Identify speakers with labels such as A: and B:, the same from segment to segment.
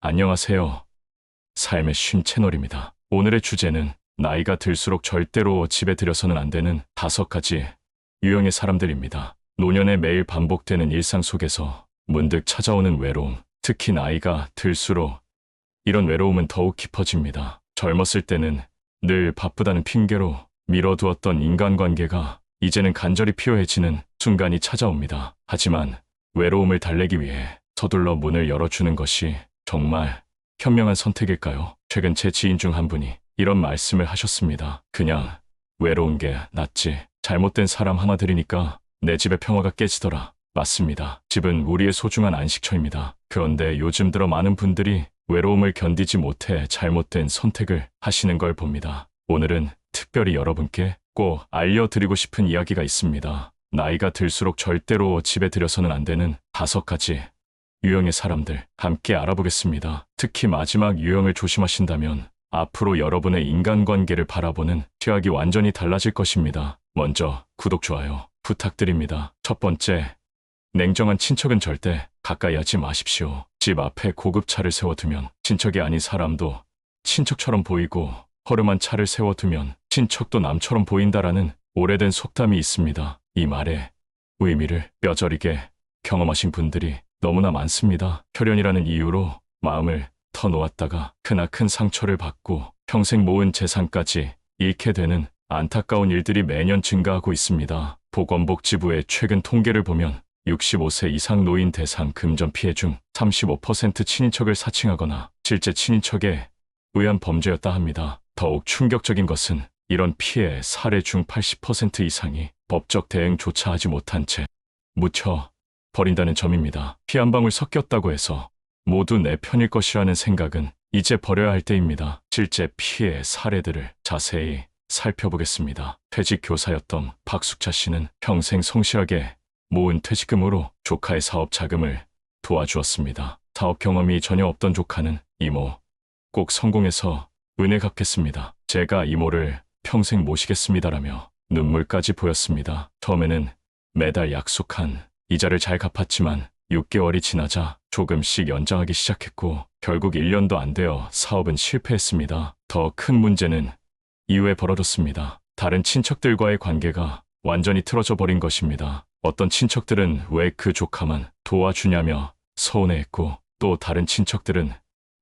A: 안녕하세요. 삶의 쉼 채널입니다. 오늘의 주제는 나이가 들수록 절대로 집에 들여서는 안 되는 5가지 유형의 사람들입니다. 노년에 매일 반복되는 일상 속에서 문득 찾아오는 외로움, 특히 나이가 들수록 이런 외로움은 더욱 깊어집니다. 젊었을 때는 늘 바쁘다는 핑계로 미뤄두었던 인간관계가 이제는 간절히 필요해지는 순간이 찾아옵니다. 하지만 외로움을 달래기 위해 서둘러 문을 열어주는 것이 정말 현명한 선택일까요? 최근 제 지인 중 한 분이 이런 말씀을 하셨습니다. 그냥 외로운 게 낫지. 잘못된 사람 하나 들이니까 내 집의 평화가 깨지더라. 맞습니다. 집은 우리의 소중한 안식처입니다. 그런데 요즘 들어 많은 분들이 외로움을 견디지 못해 잘못된 선택을 하시는 걸 봅니다. 오늘은 특별히 여러분께 꼭 알려드리고 싶은 이야기가 있습니다. 나이가 들수록 절대로 집에 들여서는 안 되는 5가지 유형의 사람들 함께 알아보겠습니다. 특히 마지막 유형을 조심하신다면 앞으로 여러분의 인간관계를 바라보는 시각이 완전히 달라질 것입니다. 먼저 구독, 좋아요 부탁드립니다. 첫 번째, 냉정한 친척은 절대 가까이 하지 마십시오. 집 앞에 고급차를 세워두면 친척이 아닌 사람도 친척처럼 보이고, 허름한 차를 세워두면 친척도 남처럼 보인다라는 오래된 속담이 있습니다. 이 말의 의미를 뼈저리게 경험하신 분들이 너무나 많습니다. 혈연이라는 이유로 마음을 터놓았다가 크나큰 상처를 받고 평생 모은 재산까지 잃게 되는 안타까운 일들이 매년 증가하고 있습니다. 보건복지부의 최근 통계를 보면 65세 이상 노인 대상 금전 피해 중 35% 친인척을 사칭하거나 실제 친인척에 의한 범죄였다 합니다. 더욱 충격적인 것은 이런 피해 사례 중 80% 이상이 법적 대응조차 하지 못한 채 묻혀 버린다는 점입니다. 피 한 방울 섞였다고 해서 모두 내 편일 것이라는 생각은 이제 버려야 할 때입니다. 실제 피해 사례들을 자세히 살펴보겠습니다. 퇴직 교사였던 박숙자 씨는 평생 성실하게 모은 퇴직금으로 조카의 사업 자금을 도와주었습니다. 사업 경험이 전혀 없던 조카는 이모, 꼭 성공해서 은혜 갚겠습니다. 제가 이모를 평생 모시겠습니다라며 눈물까지 보였습니다. 처음에는 매달 약속한 이자를 잘 갚았지만 6개월이 지나자 조금씩 연장하기 시작했고 결국 1년도 안 되어 사업은 실패했습니다. 더 큰 문제는 이후에 벌어졌습니다. 다른 친척들과의 관계가 완전히 틀어져 버린 것입니다. 어떤 친척들은 왜 그 조카만 도와주냐며 서운해했고, 또 다른 친척들은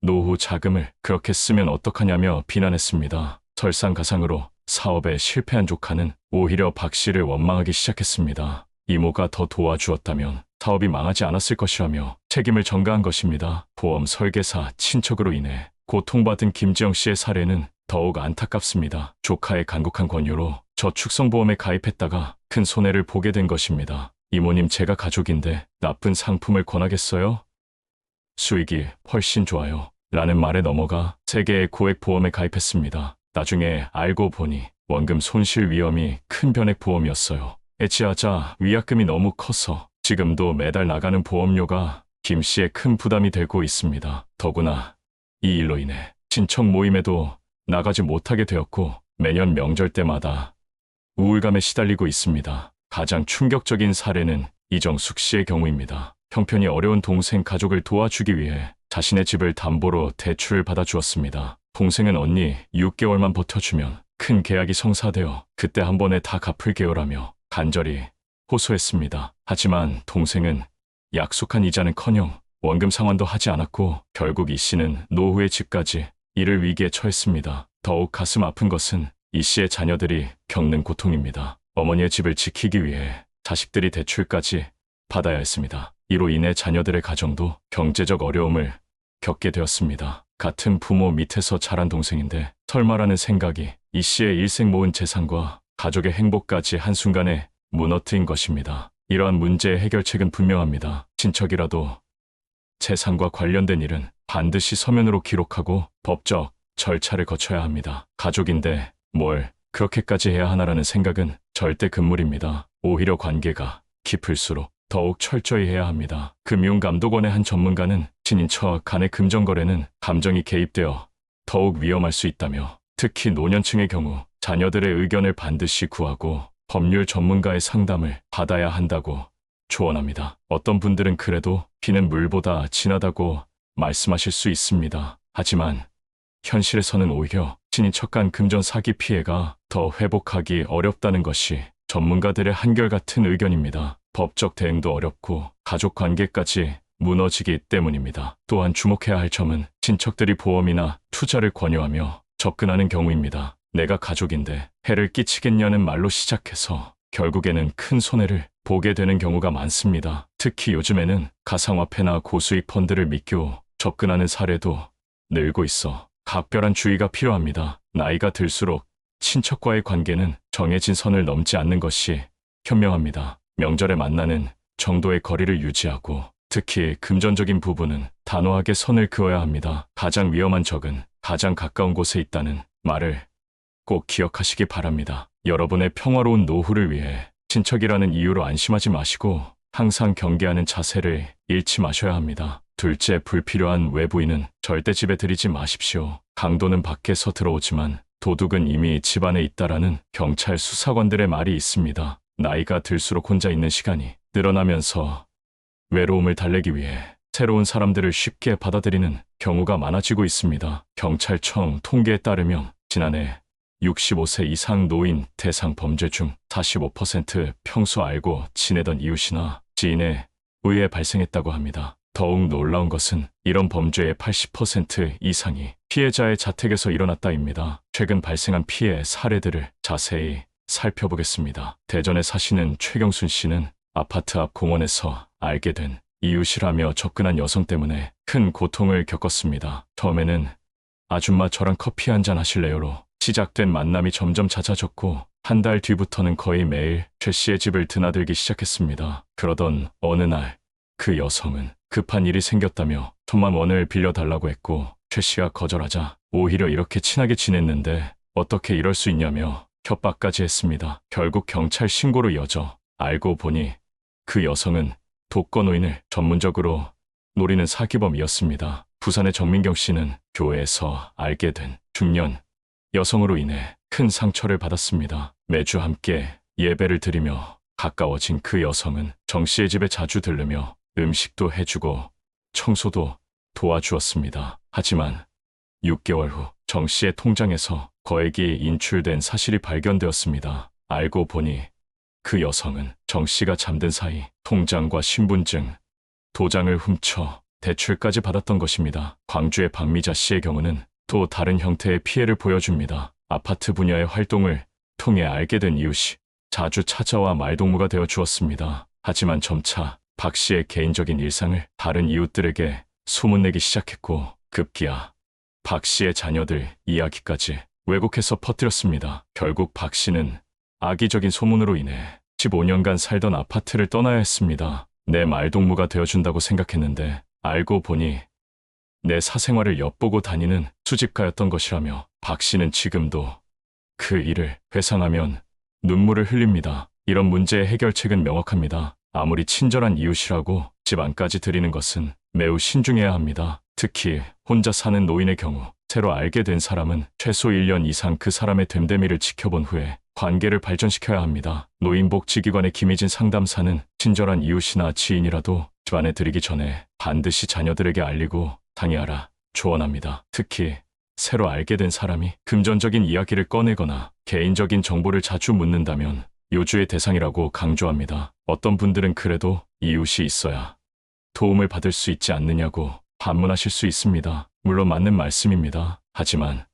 A: 노후 자금을 그렇게 쓰면 어떡하냐며 비난했습니다. 설상가상으로 사업에 실패한 조카는 오히려 박 씨를 원망하기 시작했습니다. 이모가 더 도와주었다면 사업이 망하지 않았을 것이라며 책임을 전가한 것입니다. 보험 설계사 친척으로 인해 고통받은 김지영 씨의 사례는 더욱 안타깝습니다. 조카의 간곡한 권유로 저축성보험에 가입했다가 큰 손해를 보게 된 것입니다. 이모님, 제가 가족인데 나쁜 상품을 권하겠어요? 수익이 훨씬 좋아요 라는 말에 넘어가 3개의 고액 보험에 가입했습니다. 나중에 알고 보니 원금 손실 위험이 큰 변액 보험이었어요. 해지하자 위약금이 너무 커서 지금도 매달 나가는 보험료가 김 씨의 큰 부담이 되고 있습니다. 더구나 이 일로 인해 친척 모임에도 나가지 못하게 되었고 매년 명절 때마다 우울감에 시달리고 있습니다. 가장 충격적인 사례는 이정숙 씨의 경우입니다. 형편이 어려운 동생 가족을 도와주기 위해 자신의 집을 담보로 대출을 받아주었습니다. 동생은 언니 6개월만 버텨주면 큰 계약이 성사되어 그때 한 번에 다 갚을게요라며 간절히 호소했습니다. 하지만 동생은 약속한 이자는커녕 원금 상환도 하지 않았고 결국 이 씨는 노후의 집까지 잃을 위기에 처했습니다. 더욱 가슴 아픈 것은 이 씨의 자녀들이 겪는 고통입니다. 어머니의 집을 지키기 위해 자식들이 대출까지 받아야 했습니다. 이로 인해 자녀들의 가정도 경제적 어려움을 겪게 되었습니다. 같은 부모 밑에서 자란 동생인데 설마라는 생각이 이 씨의 일생 모은 재산과 가족의 행복까지 한순간에 무너뜨린 것입니다. 이러한 문제의 해결책은 분명합니다. 친척이라도 재산과 관련된 일은 반드시 서면으로 기록하고 법적 절차를 거쳐야 합니다. 가족인데 뭘 그렇게까지 해야 하나라는 생각은 절대 금물입니다. 오히려 관계가 깊을수록 더욱 철저히 해야 합니다. 금융감독원의 한 전문가는 친인척 간의 금전거래는 감정이 개입되어 더욱 위험할 수 있다며, 특히 노년층의 경우 자녀들의 의견을 반드시 구하고 법률 전문가의 상담을 받아야 한다고 조언합니다. 어떤 분들은 그래도 피는 물보다 진하다고 말씀하실 수 있습니다. 하지만 현실에서는 오히려 친인척 간 금전 사기 피해가 더 회복하기 어렵다는 것이 전문가들의 한결같은 의견입니다. 법적 대응도 어렵고 가족 관계까지 무너지기 때문입니다. 또한 주목해야 할 점은 친척들이 보험이나 투자를 권유하며 접근하는 경우입니다. 내가 가족인데 해를 끼치겠냐는 말로 시작해서 결국에는 큰 손해를 보게 되는 경우가 많습니다. 특히 요즘에는 가상화폐나 고수익 펀드를 믿고 접근하는 사례도 늘고 있어 각별한 주의가 필요합니다. 나이가 들수록 친척과의 관계는 정해진 선을 넘지 않는 것이 현명합니다. 명절에 만나는 정도의 거리를 유지하고 특히 금전적인 부분은 단호하게 선을 그어야 합니다. 가장 위험한 적은 가장 가까운 곳에 있다는 말을 꼭 기억하시기 바랍니다. 여러분의 평화로운 노후를 위해 친척이라는 이유로 안심하지 마시고 항상 경계하는 자세를 잃지 마셔야 합니다. 둘째, 불필요한 외부인은 절대 집에 들이지 마십시오. 강도는 밖에서 들어오지만 도둑은 이미 집 안에 있다라는 경찰 수사관들의 말이 있습니다. 나이가 들수록 혼자 있는 시간이 늘어나면서 외로움을 달래기 위해 새로운 사람들을 쉽게 받아들이는 경우가 많아지고 있습니다. 경찰청 통계에 따르면 지난해 65세 이상 노인 대상 범죄 중 45% 평소 알고 지내던 이웃이나 지인에 의해 발생했다고 합니다. 더욱 놀라운 것은 이런 범죄의 80% 이상이 피해자의 자택에서 일어났다입니다. 최근 발생한 피해 사례들을 자세히 살펴보겠습니다. 대전에 사시는 최경순 씨는 아파트 앞 공원에서 알게 된 이웃이라며 접근한 여성 때문에 큰 고통을 겪었습니다. 처음에는 아줌마 저랑 커피 한잔 하실래요로 시작된 만남이 점점 잦아졌고 한 달 뒤부터는 거의 매일 최 씨의 집을 드나들기 시작했습니다. 그러던 어느 날 그 여성은 급한 일이 생겼다며 1,000,000원을 빌려달라고 했고 최 씨가 거절하자 오히려 이렇게 친하게 지냈는데 어떻게 이럴 수 있냐며 협박까지 했습니다. 결국 경찰 신고로 이어져 알고 보니 그 여성은 독거노인을 전문적으로 노리는 사기범이었습니다. 부산의 정민경 씨는 교회에서 알게 된 중년 여성으로 인해 큰 상처를 받았습니다. 매주 함께 예배를 드리며 가까워진 그 여성은 정 씨의 집에 자주 들르며 음식도 해주고 청소도 도와주었습니다. 하지만 6개월 후 정 씨의 통장에서 거액이 인출된 사실이 발견되었습니다. 알고 보니 그 여성은 정 씨가 잠든 사이 통장과 신분증, 도장을 훔쳐 대출까지 받았던 것입니다. 광주의 박미자 씨의 경우는 또 다른 형태의 피해를 보여줍니다. 아파트 분야의 활동을 통해 알게 된 이웃이 자주 찾아와 말동무가 되어 주었습니다. 하지만 점차 박 씨의 개인적인 일상을 다른 이웃들에게 소문내기 시작했고 급기야 박 씨의 자녀들 이야기까지 왜곡해서 퍼뜨렸습니다. 결국 박 씨는 악의적인 소문으로 인해 15년간 살던 아파트를 떠나야 했습니다. 내 말동무가 되어준다고 생각했는데 알고 보니 내 사생활을 엿보고 다니는 수집가였던 것이라며 박 씨는 지금도 그 일을 회상하면 눈물을 흘립니다. 이런 문제의 해결책은 명확합니다. 아무리 친절한 이웃이라고 집 안까지 들이는 것은 매우 신중해야 합니다. 특히 혼자 사는 노인의 경우 새로 알게 된 사람은 최소 1년 이상 그 사람의 됨됨이를 지켜본 후에 관계를 발전시켜야 합니다. 노인복지기관의 김희진 상담사는 친절한 이웃이나 지인이라도 집안에 들이기 전에 반드시 자녀들에게 알리고 상의하라 조언합니다. 특히 새로 알게 된 사람이 금전적인 이야기를 꺼내거나 개인적인 정보를 자주 묻는다면 요주의 대상이라고 강조합니다. 어떤 분들은 그래도 이웃이 있어야 도움을 받을 수 있지 않느냐고 반문하실 수 있습니다. 물론 맞는 말씀입니다. 하지만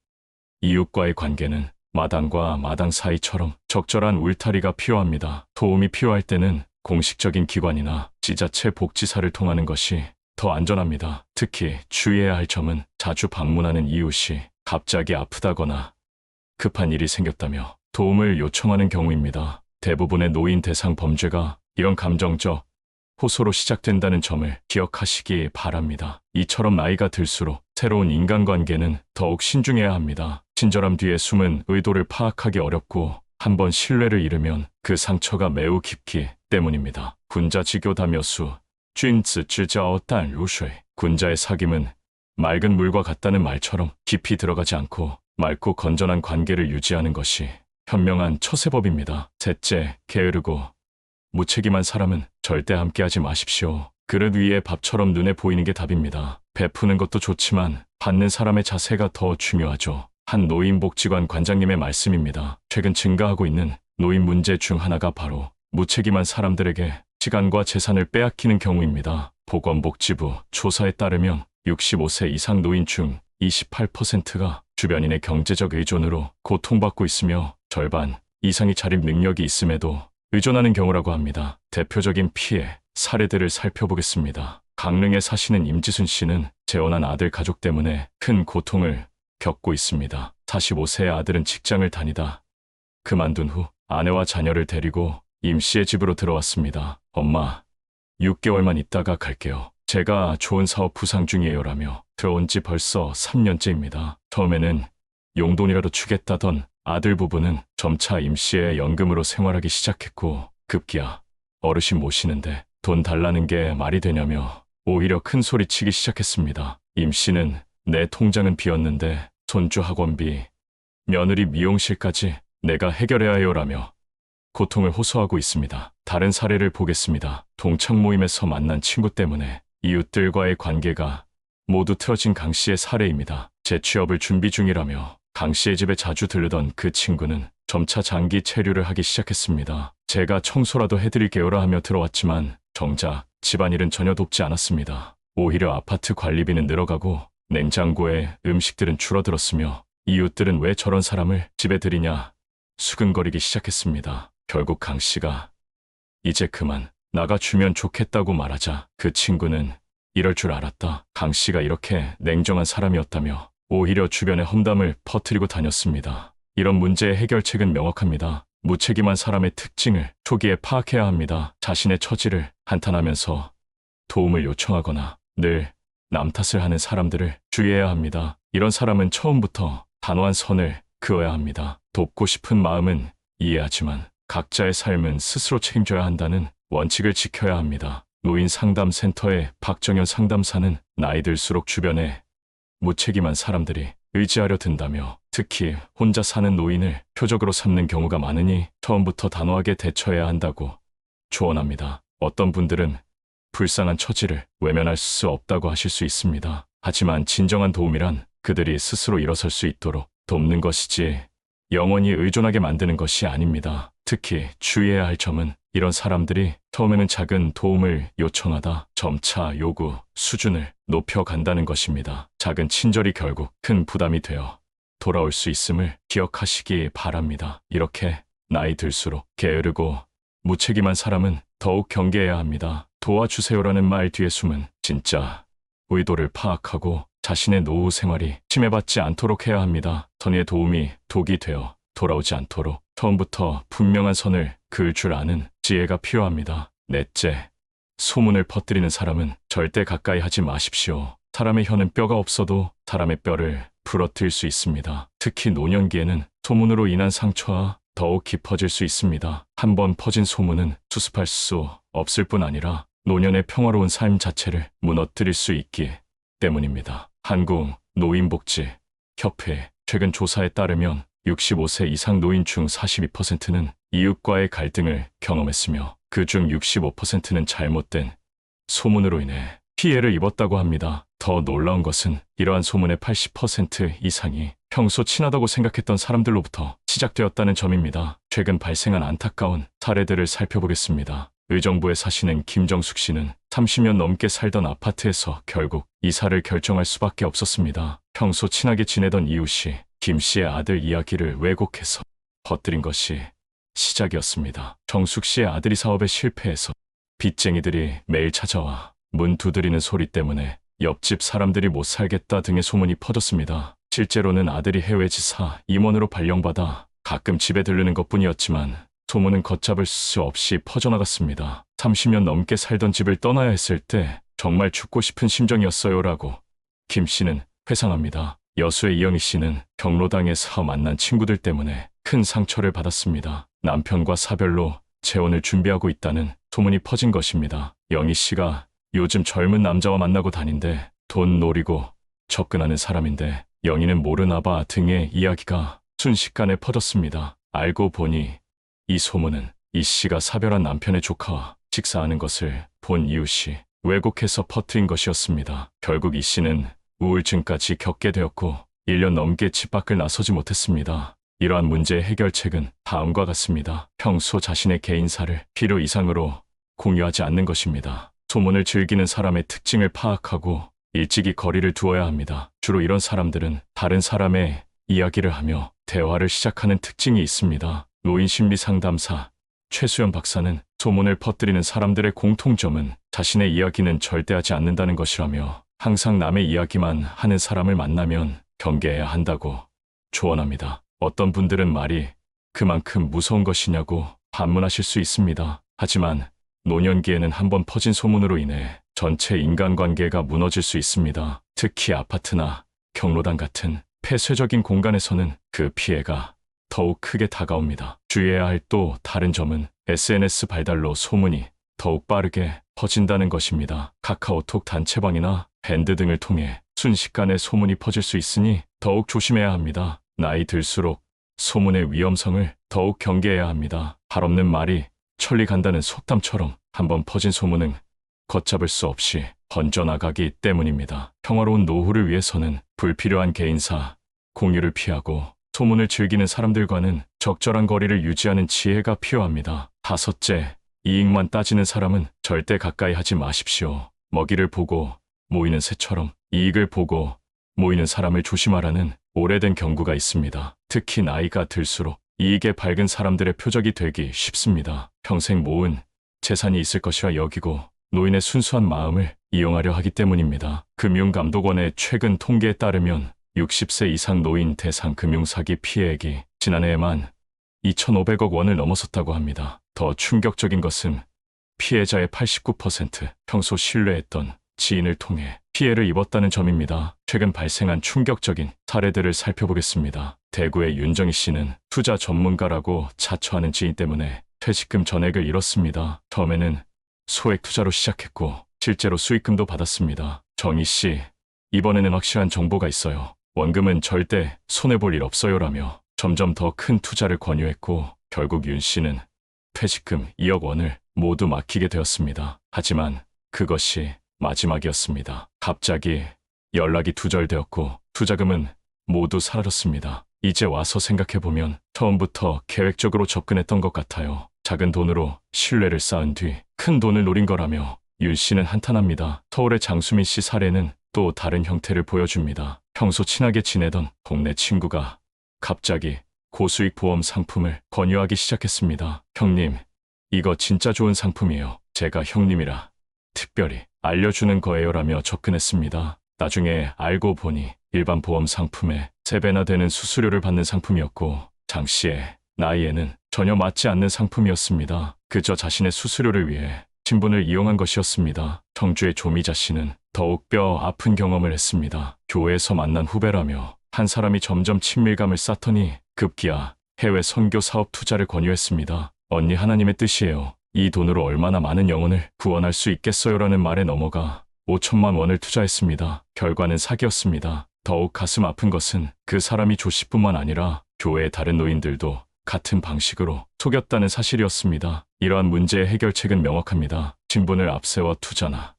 A: 이웃과의 관계는 마당과 마당 사이처럼 적절한 울타리가 필요합니다. 도움이 필요할 때는 공식적인 기관이나 지자체 복지사를 통하는 것이 더 안전합니다. 특히 주의해야 할 점은 자주 방문하는 이웃이 갑자기 아프다거나 급한 일이 생겼다며 도움을 요청하는 경우입니다. 대부분의 노인 대상 범죄가 이런 감정적 호소로 시작된다는 점을 기억하시기 바랍니다. 이처럼 나이가 들수록 새로운 인간관계는 더욱 신중해야 합니다. 친절함 뒤에 숨은 의도를 파악하기 어렵고 한번 신뢰를 잃으면 그 상처가 매우 깊기 때문입니다. 군자지교다묘수 쥔즈즈자어딴루쉐 군자의 사귐은 맑은 물과 같다는 말처럼 깊이 들어가지 않고 맑고 건전한 관계를 유지하는 것이 현명한 처세법입니다. 셋째, 게으르고 무책임한 사람은 절대 함께하지 마십시오. 그릇 위에 밥처럼 눈에 보이는 게 답입니다. 베푸는 것도 좋지만 받는 사람의 자세가 더 중요하죠. 한 노인복지관 관장님의 말씀입니다. 최근 증가하고 있는 노인 문제 중 하나가 바로 무책임한 사람들에게 시간과 재산을 빼앗기는 경우입니다. 보건복지부 조사에 따르면 65세 이상 노인 중 28%가 주변인의 경제적 의존으로 고통받고 있으며 절반 이상이 자립 능력이 있음에도 의존하는 경우라고 합니다. 대표적인 피해 사례들을 살펴보겠습니다. 강릉에 사시는 임지순 씨는 재혼한 아들 가족 때문에 큰 고통을 겪고 있습니다. 45세의 아들은 직장을 다니다 그만둔 후 아내와 자녀를 데리고 임 씨의 집으로 들어왔습니다. 엄마, 6개월만 있다가 갈게요. 제가 좋은 사업 부상 중이에요라며 들어온 지 벌써 3년째입니다. 처음에는 용돈이라도 주겠다던 아들 부부는 점차 임 씨의 연금으로 생활하기 시작했고 급기야 어르신 모시는데 돈 달라는 게 말이 되냐며 오히려 큰 소리 치기 시작했습니다. 임 씨는 내 통장은 비었는데 손주 학원비, 며느리 미용실까지 내가 해결해야 해요라며 고통을 호소하고 있습니다. 다른 사례를 보겠습니다. 동창 모임에서 만난 친구 때문에 이웃들과의 관계가 모두 틀어진 강 씨의 사례입니다. 재취업을 준비 중이라며 강 씨의 집에 자주 들르던 그 친구는 점차 장기 체류를 하기 시작했습니다. 제가 청소라도 해드릴게요라 하며 들어왔지만 정작 집안일은 전혀 돕지 않았습니다. 오히려 아파트 관리비는 늘어가고 냉장고에 음식들은 줄어들었으며 이웃들은 왜 저런 사람을 집에 들이냐 수근거리기 시작했습니다. 결국 강 씨가 이제 그만 나가주면 좋겠다고 말하자 그 친구는 이럴 줄 알았다. 강 씨가 이렇게 냉정한 사람이었다며 오히려 주변에 험담을 퍼뜨리고 다녔습니다. 이런 문제의 해결책은 명확합니다. 무책임한 사람의 특징을 초기에 파악해야 합니다. 자신의 처지를 한탄하면서 도움을 요청하거나 늘 남 탓을 하는 사람들을 주의해야 합니다. 이런 사람은 처음부터 단호한 선을 그어야 합니다. 돕고 싶은 마음은 이해하지만 각자의 삶은 스스로 책임져야 한다는 원칙을 지켜야 합니다. 노인 상담센터의 박정현 상담사는 나이 들수록 주변에 무책임한 사람들이 의지하려 든다며 특히 혼자 사는 노인을 표적으로 삼는 경우가 많으니 처음부터 단호하게 대처해야 한다고 조언합니다. 어떤 분들은 불쌍한 처지를 외면할 수 없다고 하실 수 있습니다. 하지만 진정한 도움이란 그들이 스스로 일어설 수 있도록 돕는 것이지 영원히 의존하게 만드는 것이 아닙니다. 특히 주의해야 할 점은 이런 사람들이 처음에는 작은 도움을 요청하다 점차 요구 수준을 높여간다는 것입니다. 작은 친절이 결국 큰 부담이 되어 돌아올 수 있음을 기억하시기 바랍니다. 이렇게 나이 들수록 게으르고 무책임한 사람은 더욱 경계해야 합니다. 도와주세요라는 말 뒤에 숨은 진짜 의도를 파악하고 자신의 노후 생활이 침해받지 않도록 해야 합니다. 선의의 도움이 독이 되어 돌아오지 않도록 처음부터 분명한 선을 그을 줄 아는 지혜가 필요합니다. 넷째, 소문을 퍼뜨리는 사람은 절대 가까이 하지 마십시오. 사람의 혀는 뼈가 없어도 사람의 뼈를 부러뜨릴 수 있습니다. 특히 노년기에는 소문으로 인한 상처와 더욱 깊어질 수 있습니다. 한 번 퍼진 소문은 수습할 수 없을 뿐 아니라 노년의 평화로운 삶 자체를 무너뜨릴 수 있기 때문입니다. 한국 노인복지협회 최근 조사에 따르면 65세 이상 노인 중 42%는 이웃과의 갈등을 경험했으며 그중 65%는 잘못된 소문으로 인해 피해를 입었다고 합니다. 더 놀라운 것은 이러한 소문의 80% 이상이 평소 친하다고 생각했던 사람들로부터 시작되었다는 점입니다. 최근 발생한 안타까운 사례들을 살펴보겠습니다. 의정부에 사시는 김정숙 씨는 30년 넘게 살던 아파트에서 결국 이사를 결정할 수밖에 없었습니다. 평소 친하게 지내던 이웃이 김 씨의 아들 이야기를 왜곡해서 퍼뜨린 것이 시작이었습니다. 정숙 씨의 아들이 사업에 실패해서 빚쟁이들이 매일 찾아와 문 두드리는 소리 때문에 옆집 사람들이 못 살겠다 등의 소문이 퍼졌습니다. 실제로는 아들이 해외지사 임원으로 발령받아 가끔 집에 들르는 것뿐이었지만 소문은 걷잡을 수 없이 퍼져나갔습니다. 30년 넘게 살던 집을 떠나야 했을 때 정말 죽고 싶은 심정이었어요라고 김 씨는 회상합니다. 여수의 이영희 씨는 경로당에서 만난 친구들 때문에 큰 상처를 받았습니다. 남편과 사별로 재혼을 준비하고 있다는 소문이 퍼진 것입니다. 영희 씨가 요즘 젊은 남자와 만나고 다닌데 돈 노리고 접근하는 사람인데 영희는 모르나 봐 등의 이야기가 순식간에 퍼졌습니다. 알고 보니 이 소문은 이 씨가 사별한 남편의 조카와 식사하는 것을 본 이웃이 왜곡해서 퍼뜨린 것이었습니다. 결국 이 씨는 우울증까지 겪게 되었고 1년 넘게 집 밖을 나서지 못했습니다. 이러한 문제의 해결책은 다음과 같습니다. 평소 자신의 개인사를 필요 이상으로 공유하지 않는 것입니다. 소문을 즐기는 사람의 특징을 파악하고 일찍이 거리를 두어야 합니다. 주로 이런 사람들은 다른 사람의 이야기를 하며 대화를 시작하는 특징이 있습니다. 노인 심리 상담사 최수연 박사는 소문을 퍼뜨리는 사람들의 공통점은 자신의 이야기는 절대 하지 않는다는 것이라며 항상 남의 이야기만 하는 사람을 만나면 경계해야 한다고 조언합니다. 어떤 분들은 말이 그만큼 무서운 것이냐고 반문하실 수 있습니다. 하지만 노년기에는 한번 퍼진 소문으로 인해 전체 인간관계가 무너질 수 있습니다. 특히 아파트나 경로당 같은 폐쇄적인 공간에서는 그 피해가 더욱 크게 다가옵니다. 주의해야 할 또 다른 점은 SNS 발달로 소문이 더욱 빠르게 퍼진다는 것입니다. 카카오톡 단체방이나 밴드 등을 통해 순식간에 소문이 퍼질 수 있으니 더욱 조심해야 합니다. 나이 들수록 소문의 위험성을 더욱 경계해야 합니다. 발 없는 말이 천리 간다는 속담처럼 한번 퍼진 소문은 걷잡을 수 없이 번져나가기 때문입니다. 평화로운 노후를 위해서는 불필요한 개인사 공유를 피하고 소문을 즐기는 사람들과는 적절한 거리를 유지하는 지혜가 필요합니다. 다섯째, 이익만 따지는 사람은 절대 가까이 하지 마십시오. 먹이를 보고 모이는 새처럼 이익을 보고 모이는 사람을 조심하라는 오래된 경고가 있습니다. 특히 나이가 들수록 이익에 밝은 사람들의 표적이 되기 쉽습니다. 평생 모은 재산이 있을 것이라 여기고 노인의 순수한 마음을 이용하려 하기 때문입니다. 금융감독원의 최근 통계에 따르면 60세 이상 노인 대상 금융사기 피해액이 지난해에만 2,500억 원을 넘어섰다고 합니다. 더 충격적인 것은 피해자의 89% 평소 신뢰했던 지인을 통해 피해를 입었다는 점입니다. 최근 발생한 충격적인 사례들을 살펴보겠습니다. 대구의 윤정희 씨는 투자 전문가라고 자처하는 지인 때문에 퇴직금 전액을 잃었습니다. 처음에는 소액 투자로 시작했고 실제로 수익금도 받았습니다. 정희 씨, 이번에는 확실한 정보가 있어요. 원금은 절대 손해볼 일 없어요라며 점점 더 큰 투자를 권유했고 결국 윤 씨는 퇴직금 2억 원을 모두 맡기게 되었습니다. 하지만 그것이 마지막이었습니다. 갑자기 연락이 두절되었고 투자금은 모두 사라졌습니다. 이제 와서 생각해보면 처음부터 계획적으로 접근했던 것 같아요. 작은 돈으로 신뢰를 쌓은 뒤 큰 돈을 노린 거라며 윤 씨는 한탄합니다. 서울의 장수민 씨 사례는 또 다른 형태를 보여줍니다. 평소 친하게 지내던 동네 친구가 갑자기 고수익 보험 상품을 권유하기 시작했습니다. 형님, 이거 진짜 좋은 상품이에요. 제가 형님이라 특별히 알려주는 거예요라며 접근했습니다. 나중에 알고 보니 일반 보험 상품의 3배나 되는 수수료를 받는 상품이었고 장 씨의 나이에는 전혀 맞지 않는 상품이었습니다. 그저 자신의 수수료를 위해 친분을 이용한 것이었습니다. 청주의 조미자 씨는 더욱 뼈 아픈 경험을 했습니다. 교회에서 만난 후배라며 한 사람이 점점 친밀감을 쌓더니 급기야 해외 선교 사업 투자를 권유했습니다. 언니 하나님의 뜻이에요. 이 돈으로 얼마나 많은 영혼을 구원할 수 있겠어요라는 말에 넘어가 5천만 원을 투자했습니다. 결과는 사기였습니다. 더욱 가슴 아픈 것은 그 사람이 조 씨뿐만 아니라 교회의 다른 노인들도 같은 방식으로 속였다는 사실이었습니다. 이러한 문제의 해결책은 명확합니다. 친분을 앞세워 투자나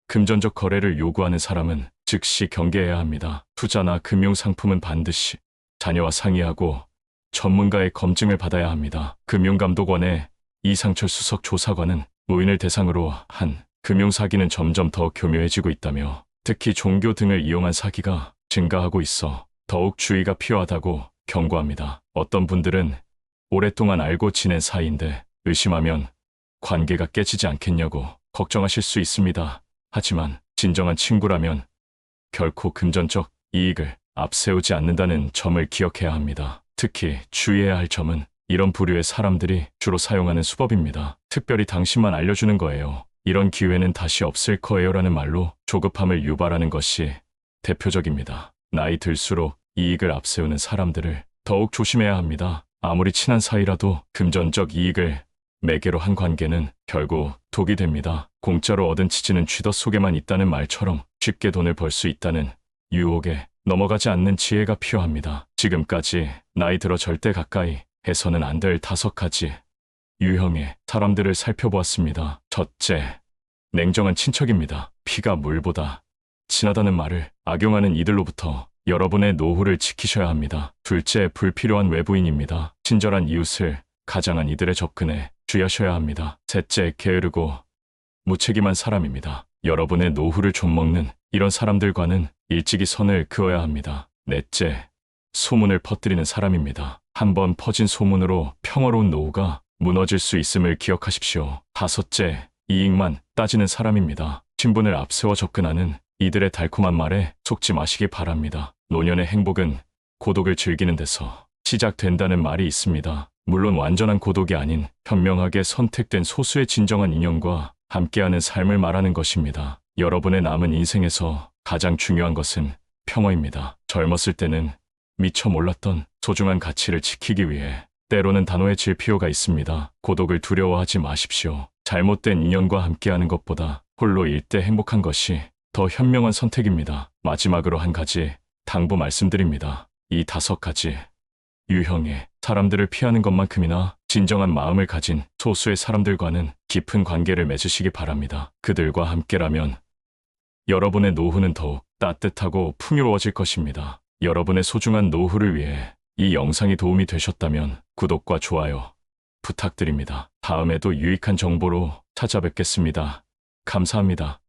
A: 금전적 거래를 요구하는 사람은 즉시 경계해야 합니다. 투자나 금융상품은 반드시 자녀와 상의하고 전문가의 검증을 받아야 합니다. 금융감독원의 이상철 수석 조사관은 노인을 대상으로 한 금융사기는 점점 더 교묘해지고 있다며 특히 종교 등을 이용한 사기가 증가하고 있어 더욱 주의가 필요하다고 경고합니다. 어떤 분들은 오랫동안 알고 지낸 사이인데 의심하면 관계가 깨지지 않겠냐고 걱정하실 수 있습니다. 하지만 진정한 친구라면 결코 금전적 이익을 앞세우지 않는다는 점을 기억해야 합니다. 특히 주의해야 할 점은 이런 부류의 사람들이 주로 사용하는 수법입니다. 특별히 당신만 알려주는 거예요. 이런 기회는 다시 없을 거예요라는 말로 조급함을 유발하는 것이 대표적입니다. 나이 들수록 이익을 앞세우는 사람들을 더욱 조심해야 합니다. 아무리 친한 사이라도 금전적 이익을 매개로 한 관계는 결국 독이 됩니다. 공짜로 얻은 치즈는 쥐덫 속에만 있다는 말처럼 쉽게 돈을 벌 수 있다는 유혹에 넘어가지 않는 지혜가 필요합니다. 지금까지 나이 들어 절대 가까이 해서는 안 될 5가지 유형의 사람들을 살펴보았습니다. 첫째, 냉정한 친척입니다. 피가 물보다 친하다는 말을 악용하는 이들로부터 여러분의 노후를 지키셔야 합니다. 둘째, 불필요한 외부인입니다. 친절한 이웃을 가장한 이들의 접근에 주의하셔야 합니다. 셋째, 게으르고 무책임한 사람입니다. 여러분의 노후를 좀먹는 이런 사람들과는 일찍이 선을 그어야 합니다. 넷째, 소문을 퍼뜨리는 사람입니다. 한번 퍼진 소문으로 평화로운 노후가 무너질 수 있음을 기억하십시오. 다섯째, 이익만 따지는 사람입니다. 친분을 앞세워 접근하는 이들의 달콤한 말에 속지 마시기 바랍니다. 노년의 행복은 고독을 즐기는 데서 시작된다는 말이 있습니다. 물론 완전한 고독이 아닌 현명하게 선택된 소수의 진정한 인연과 함께하는 삶을 말하는 것입니다. 여러분의 남은 인생에서 가장 중요한 것은 평화입니다. 젊었을 때는 미처 몰랐던 소중한 가치를 지키기 위해 때로는 단호해질 필요가 있습니다. 고독을 두려워하지 마십시오. 잘못된 인연과 함께하는 것보다 홀로일 때 행복한 것이 더 현명한 선택입니다. 마지막으로 한 가지 당부 말씀드립니다. 이 5가지 유형의 사람들을 피하는 것만큼이나 진정한 마음을 가진 소수의 사람들과는 깊은 관계를 맺으시기 바랍니다. 그들과 함께라면 여러분의 노후는 더욱 따뜻하고 풍요로워질 것입니다. 여러분의 소중한 노후를 위해 이 영상이 도움이 되셨다면 구독과 좋아요 부탁드립니다. 다음에도 유익한 정보로 찾아뵙겠습니다. 감사합니다.